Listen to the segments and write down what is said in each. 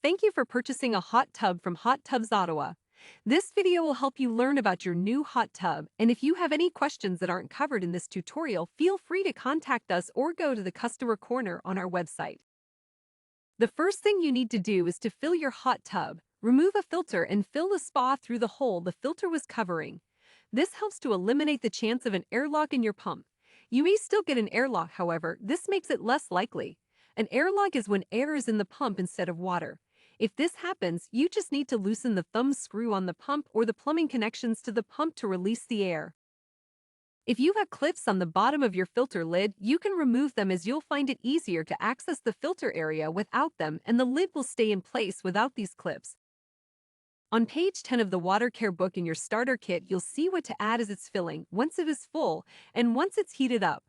Thank you for purchasing a hot tub from Hot Tubs Ottawa. This video will help you learn about your new hot tub, and if you have any questions that aren't covered in this tutorial, feel free to contact us or go to the customer corner on our website. The first thing you need to do is to fill your hot tub. Remove a filter and fill the spa through the hole the filter was covering. This helps to eliminate the chance of an airlock in your pump. You may still get an airlock, however, this makes it less likely. An airlock is when air is in the pump instead of water. If this happens, you just need to loosen the thumb screw on the pump or the plumbing connections to the pump to release the air. If you have clips on the bottom of your filter lid, you can remove them as you'll find it easier to access the filter area without them, and the lid will stay in place without these clips. On page 10 of the water care book in your starter kit, you'll see what to add as it's filling, once it is full, and once it's heated up.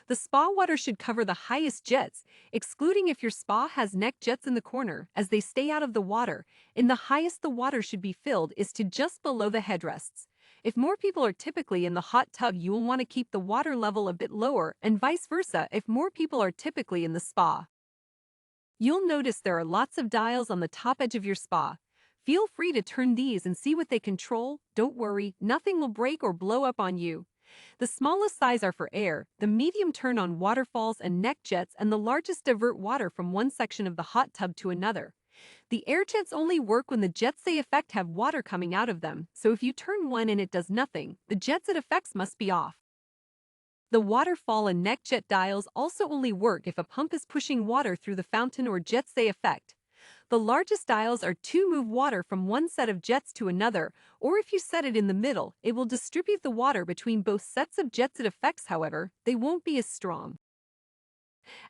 The spa water should cover the highest jets, excluding if your spa has neck jets in the corner, as they stay out of the water, and the highest the water should be filled is to just below the headrests. If more people are typically in the hot tub, you will want to keep the water level a bit lower, and vice versa if more people are typically in the spa. You'll notice there are lots of dials on the top edge of your spa. Feel free to turn these and see what they control. Don't worry, nothing will break or blow up on you. The smallest size are for air, the medium turn on waterfalls and neck jets, and the largest divert water from one section of the hot tub to another. The air jets only work when the jets they affect have water coming out of them, so if you turn one and it does nothing, the jets it affects must be off. The waterfall and neck jet dials also only work if a pump is pushing water through the fountain or jets they affect. The largest dials are to move water from one set of jets to another, or if you set it in the middle, it will distribute the water between both sets of jets it affects. However, they won't be as strong.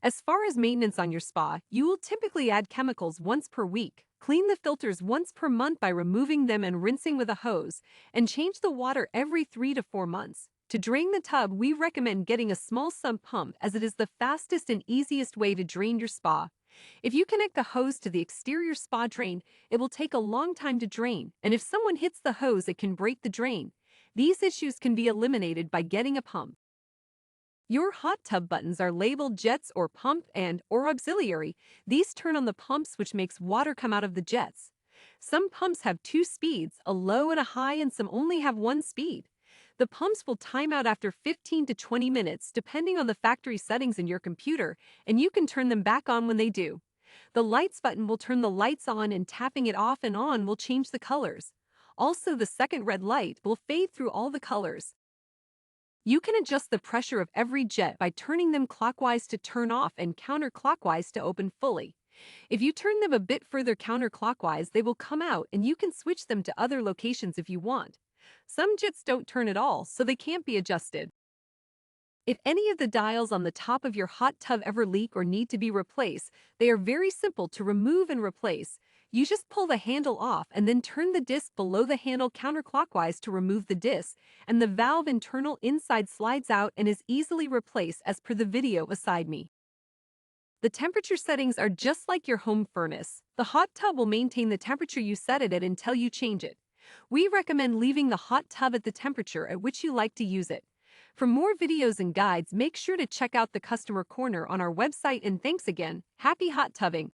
As far as maintenance on your spa, you will typically add chemicals once per week, clean the filters once per month by removing them and rinsing with a hose, and change the water every 3 to 4 months. To drain the tub, we recommend getting a small sump pump as it is the fastest and easiest way to drain your spa. If you connect the hose to the exterior spa drain, it will take a long time to drain, and if someone hits the hose, it can break the drain. These issues can be eliminated by getting a pump. Your hot tub buttons are labeled jets or pump or auxiliary. These turn on the pumps, which makes water come out of the jets. Some pumps have 2 speeds, a low and a high, and some only have 1 speed. The pumps will time out after 15 to 20 minutes depending on the factory settings in your computer, and you can turn them back on when they do. The lights button will turn the lights on, and tapping it off and on will change the colors. Also, the second red light will fade through all the colors. You can adjust the pressure of every jet by turning them clockwise to turn off and counterclockwise to open fully. If you turn them a bit further counterclockwise, they will come out, and you can switch them to other locations if you want. Some jets don't turn at all, so they can't be adjusted. If any of the dials on the top of your hot tub ever leak or need to be replaced, they are very simple to remove and replace. You just pull the handle off and then turn the disc below the handle counterclockwise to remove the disc, and the valve internal inside slides out and is easily replaced as per the video beside me. The temperature settings are just like your home furnace. The hot tub will maintain the temperature you set it at until you change it. We recommend leaving the hot tub at the temperature at which you like to use it. For more videos and guides, make sure to check out the customer corner on our website, and thanks again. Happy hot tubbing!